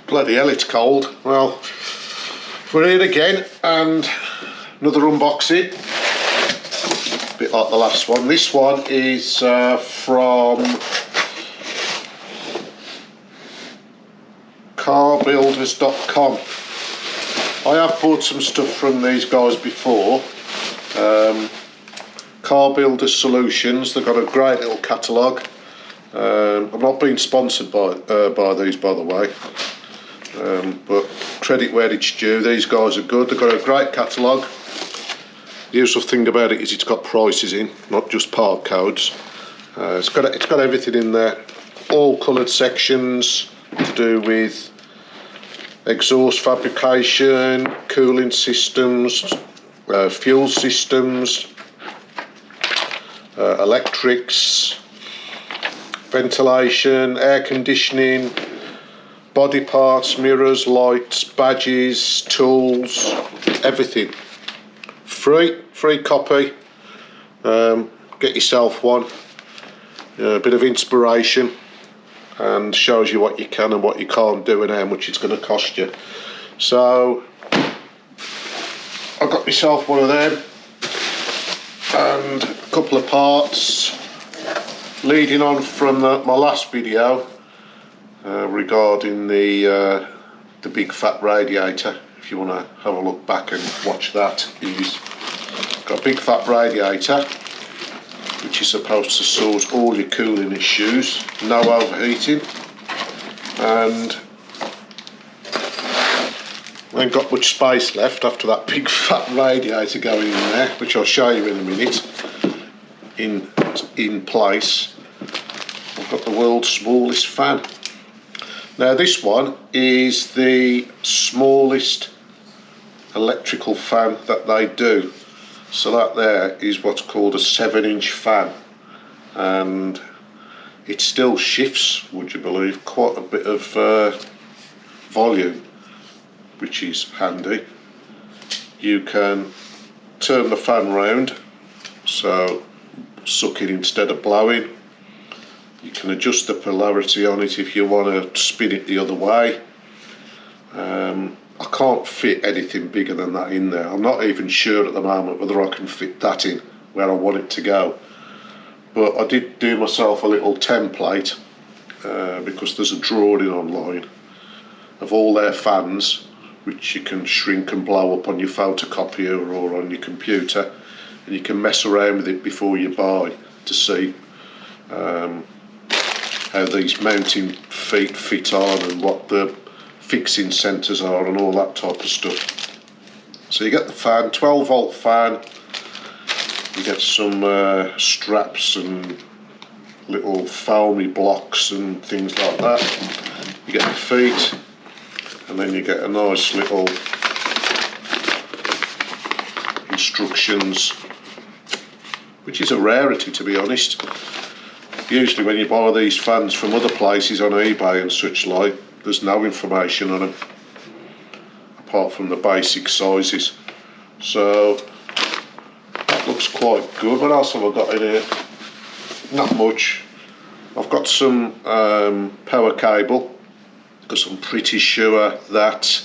Bloody hell, it's cold. Well, we're here again, and another unboxing. A bit like the last one. This one is from carbuilders.com. I have bought some stuff from these guys before. Car Builder Solutions, they've got a great little catalogue. I'm not being sponsored by these, by the way, but credit where it's due. These guys are good. They've got a great catalogue. The useful thing about it is it's got prices in, not just part codes. It's got everything in there, all coloured sections to do with exhaust fabrication, cooling systems, fuel systems, electrics, ventilation, air conditioning, body parts, mirrors, lights, badges, tools, everything. Free copy. Get yourself one. A bit of inspiration, and shows you what you can and what you can't do and how much it's going to cost you. So I got myself one of them and a couple of parts, leading on from my last video regarding the big fat radiator. If you want to have a look back and watch that, is got a big fat radiator which is supposed to solve all your cooling issues, no overheating, and I ain't got much space left after that big fat radiator going in there, which I'll show you in a minute. In place, I've got the world's smallest fan. Now this one is the smallest electrical fan that they do. So that there is what's called a 7-inch fan, and it still shifts, would you believe, quite a bit of volume, which is handy. You can turn the fan round, so sucking instead of blowing. You can adjust the polarity on it if you want to spin it the other way. I can't fit anything bigger than that in there. I'm not even sure at the moment whether I can fit that in where I want it to go. But I did do myself a little template because there's a drawing online of all their fans, which you can shrink and blow up on your photocopier or on your computer, and you can mess around with it before you buy to see how these mounting feet fit on and what the fixing centres are and all that type of stuff. So you get the fan, 12 volt fan, you get some straps and little foamy blocks and things like that. You get the feet, and then you get a nice little instructions, which is a rarity, to be honest. Usually when you buy these fans from other places on eBay and such like, there's no information on them apart from the basic sizes. So that looks quite good. What else have I got in here? Not much. I've got some power cable, because I'm pretty sure that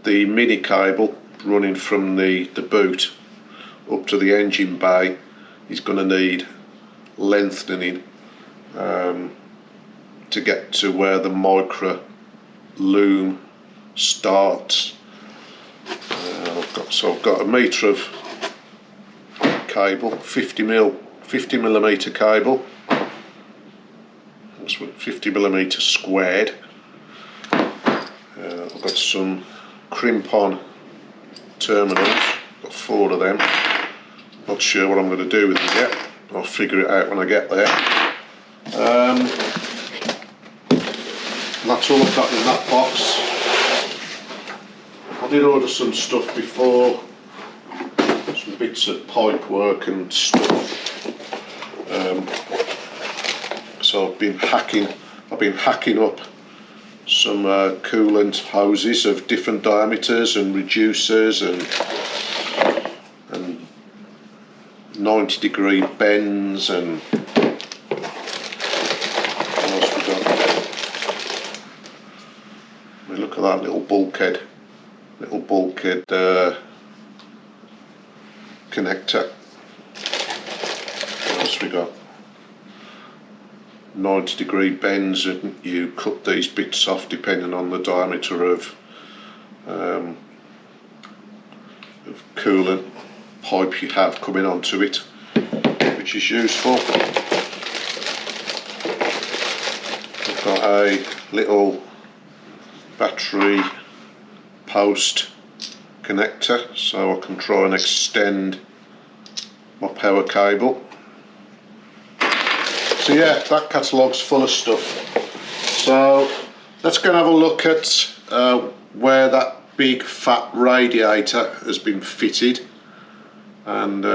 the mini cable running from the boot up to the engine bay is going to need lengthening to get to where the Micra loom starts. I've got a metre of cable, 50 millimetre cable. That's 50 millimetre squared. I've got some crimp-on terminals, got 4 of them. Not sure what I'm going to do with them yet. I'll figure it out when I get there. And that's all I've got in that box. I did order some stuff before, some bits of pipe work and stuff. So I've been hacking up some coolant hoses of different diameters and reducers and 90-degree bends and that little bulkhead connector. What else we got? 90-degree bends, and you cut these bits off depending on the diameter of coolant pipe you have coming onto it, which is useful. I've got a little battery post connector so I can try and extend my power cable. So yeah, that catalogue's full of stuff. So let's go and have a look at where that big fat radiator has been fitted, and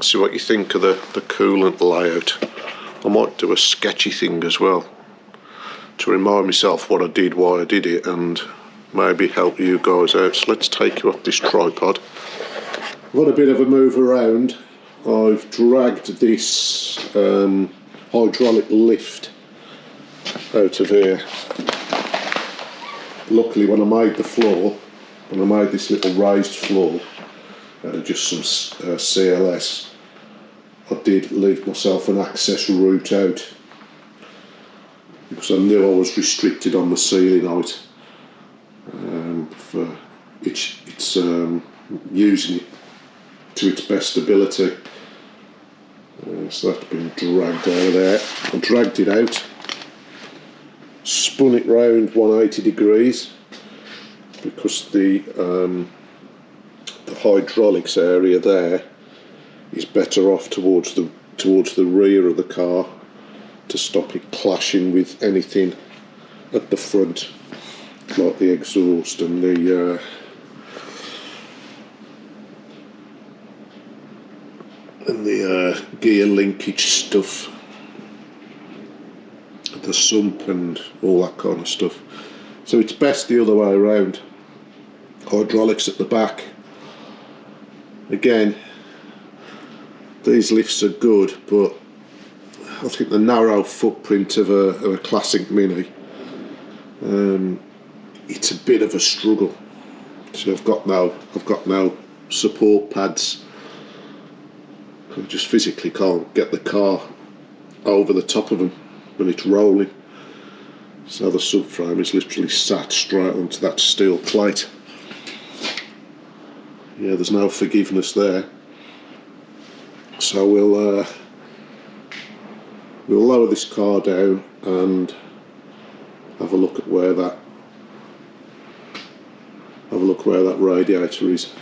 see what you think of the coolant layout. I might do a sketchy thing as well to remind myself what I did, why I did it, and maybe help you guys out. So let's take you off this tripod. I've got a bit of a move around. I've dragged this hydraulic lift out of here. Luckily, when I made the floor, when I made this little raised floor out of just some CLS, I did leave myself an access route out because I knew I was restricted on the ceiling height for it's using it to its best ability. So that's been dragged out of there. I dragged it out, spun it round 180 degrees because the hydraulics area there is better off towards the rear of the car to stop it clashing with anything at the front, like the exhaust and the gear linkage stuff, the sump and all that kind of stuff. So it's best the other way around. Hydraulics at the back. Again, these lifts are good, but I think the narrow footprint of a classic Mini, it's a bit of a struggle. So I've got no support pads. I just physically can't get the car over the top of them when it's rolling. So the subframe is literally sat straight onto that steel plate. Yeah, there's no forgiveness there. So we'll lower this car down and have a look at where that radiator is.